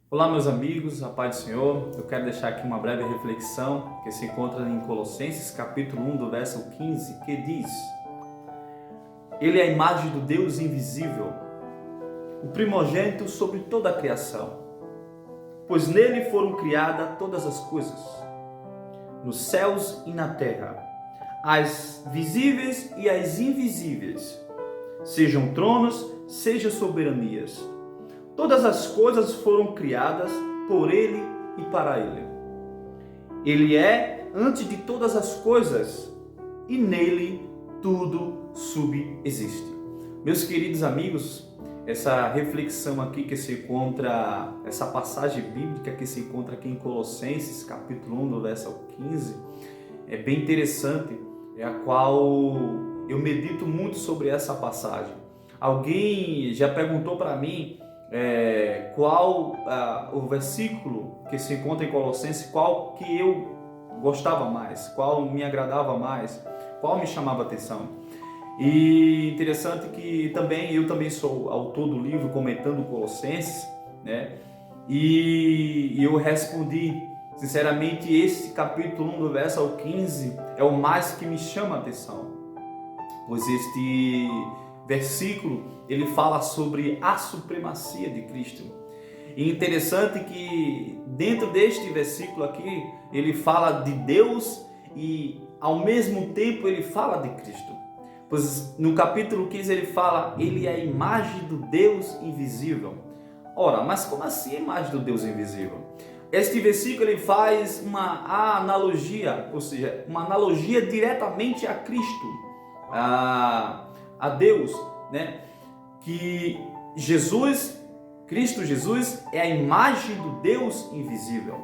Olá, meus amigos, a paz do Senhor. Eu quero deixar aqui uma breve reflexão que se encontra em Colossenses, capítulo 1, do verso 15, que diz: Ele é a imagem do Deus invisível, o primogênito sobre toda a criação, pois nele foram criadas todas as coisas, nos céus e na terra, as visíveis e as invisíveis, sejam tronos, sejam soberanias. Todas as coisas foram criadas por Ele e para Ele. Ele é antes de todas as coisas e nele tudo subsiste. Meus queridos amigos, essa reflexão aqui que se encontra, essa passagem bíblica que se encontra aqui em Colossenses, capítulo 1, do verso 15, é bem interessante, é a qual eu medito muito sobre essa passagem. Alguém já perguntou para mim qual o versículo que se encontra em Colossenses, qual que eu gostava mais, qual me agradava mais, qual me chamava atenção. E interessante que eu também sou autor do livro Comentando Colossenses, né? E eu respondi, sinceramente, esse capítulo 1 do verso ao 15 é o mais que me chama a atenção, pois este versículo, ele fala sobre a supremacia de Cristo. E interessante que dentro deste versículo aqui, ele fala de Deus e ao mesmo tempo ele fala de Cristo. Pois no capítulo 15 ele fala, ele é a imagem do Deus invisível. Ora, mas como assim a imagem do Deus invisível? Este versículo ele faz uma analogia, ou seja, uma analogia diretamente a Cristo, a Deus, né? Que Cristo Jesus é a imagem do Deus invisível.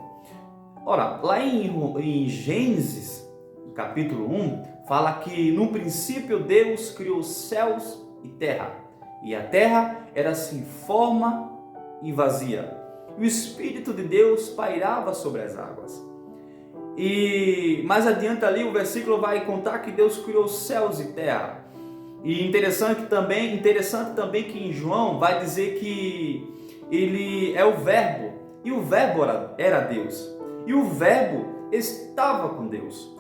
Ora, lá em Gênesis, capítulo 1, fala que no princípio Deus criou céus e terra, e a terra era sem forma e vazia. O Espírito de Deus pairava sobre as águas. E mais adiante ali o versículo vai contar que Deus criou céus e terra. E interessante também que em João vai dizer que ele é o Verbo, e o Verbo era Deus, e o Verbo estava com Deus.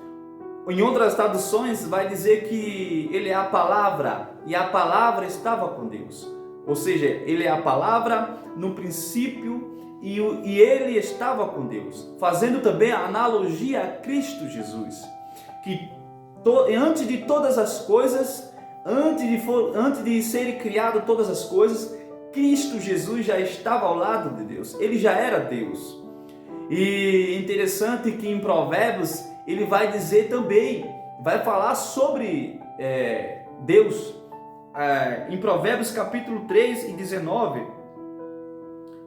Em outras traduções vai dizer que ele é a palavra, e a palavra estava com Deus. Ou seja, ele é a palavra no princípio e ele estava com Deus, fazendo também a analogia a Cristo Jesus, que antes de todas as coisas, antes de serem criadas todas as coisas, Cristo Jesus já estava ao lado de Deus, ele já era Deus. E interessante que em Provérbios ele vai dizer também, vai falar sobre Deus, em Provérbios capítulo 3 e 19,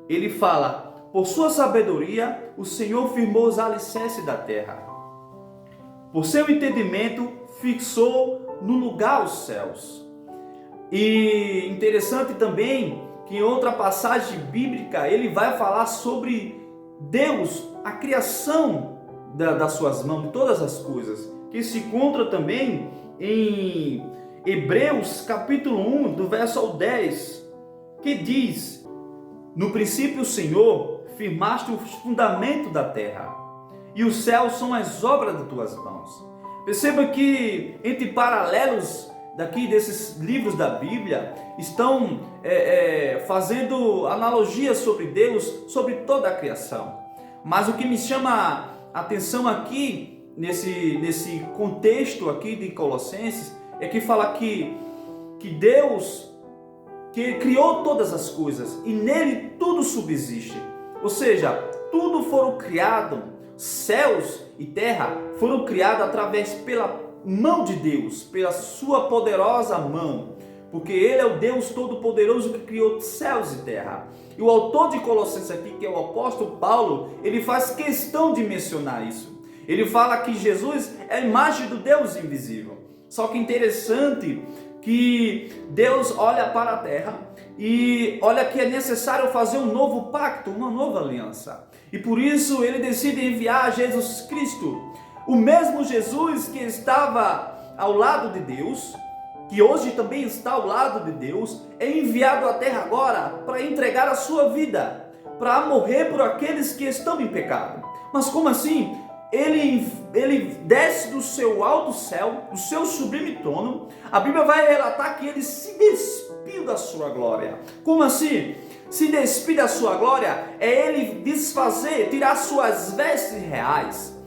ele fala: por sua sabedoria o Senhor firmou os alicerces da terra, por seu entendimento fixou no lugar os céus. E interessante também que em outra passagem bíblica ele vai falar sobre Deus, a criação das suas mãos, de todas as coisas, que se encontra também em Hebreus capítulo 1, do verso ao 10, que diz: no princípio o Senhor firmaste o fundamento da terra, e os céus são as obras de tuas mãos. Perceba que entre paralelos daqui desses livros da Bíblia estão fazendo analogias sobre Deus, sobre toda a criação. Mas o que me chama a atenção aqui, nesse contexto aqui de Colossenses, é que fala que Deus que criou todas as coisas e nele tudo subsiste. Ou seja, tudo foram criado, céus e terra foram criados através pela mão de Deus, pela sua poderosa mão, porque ele é o Deus todo-poderoso que criou céus e terra. E o autor de Colossenses aqui, que é o apóstolo Paulo, ele faz questão de mencionar isso. Ele fala que Jesus é a imagem do Deus invisível. Só que interessante que Deus olha para a terra e olha que é necessário fazer um novo pacto, uma nova aliança. E por isso ele decide enviar Jesus Cristo, o mesmo Jesus que estava ao lado de Deus, que hoje também está ao lado de Deus, é enviado à terra agora para entregar a sua vida, para morrer por aqueles que estão em pecado. Mas como assim? Ele desce do seu alto céu, do seu sublime trono. A Bíblia vai relatar que ele se despiu da sua glória. Como assim? Se despir da sua glória é ele desfazer, tirar suas vestes reais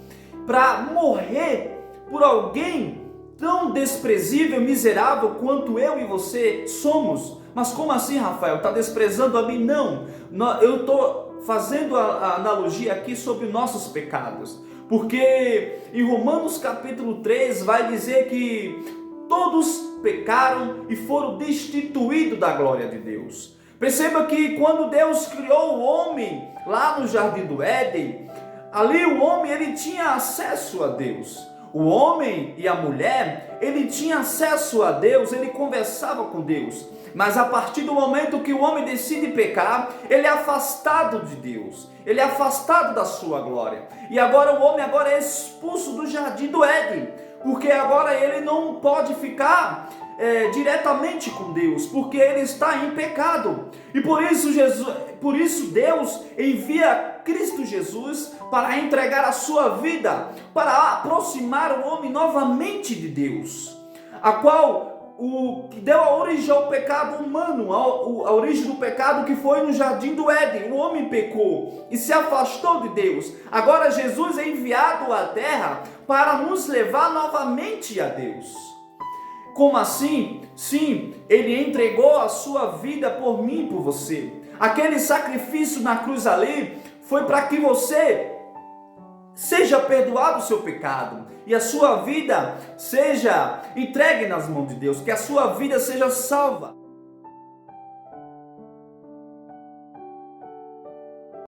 para morrer por alguém tão desprezível, miserável quanto eu e você somos. Mas como assim, Rafael? Está desprezando a mim? Não, eu estou fazendo a analogia aqui sobre nossos pecados. Porque em Romanos capítulo 3 vai dizer que todos pecaram e foram destituídos da glória de Deus. Perceba que quando Deus criou o homem lá no Jardim do Éden, ali o homem ele tinha acesso a Deus. O homem e a mulher, ele tinha acesso a Deus, ele conversava com Deus. Mas a partir do momento que o homem decide pecar, ele é afastado de Deus, ele é afastado da sua glória. E agora o homem é expulso do Jardim do Éden, porque agora ele não pode ficar diretamente com Deus, porque ele está em pecado. E por isso Deus envia Cristo Jesus para entregar a sua vida, para aproximar o homem novamente de Deus, a qual o que deu a origem ao pecado humano, a origem do pecado que foi no Jardim do Éden. O homem pecou e se afastou de Deus. Agora Jesus é enviado à terra para nos levar novamente a Deus. Como assim? Sim, ele entregou a sua vida por mim e por você. Aquele sacrifício na cruz ali foi para que você seja perdoado o seu pecado e a sua vida seja entregue nas mãos de Deus, que a sua vida seja salva.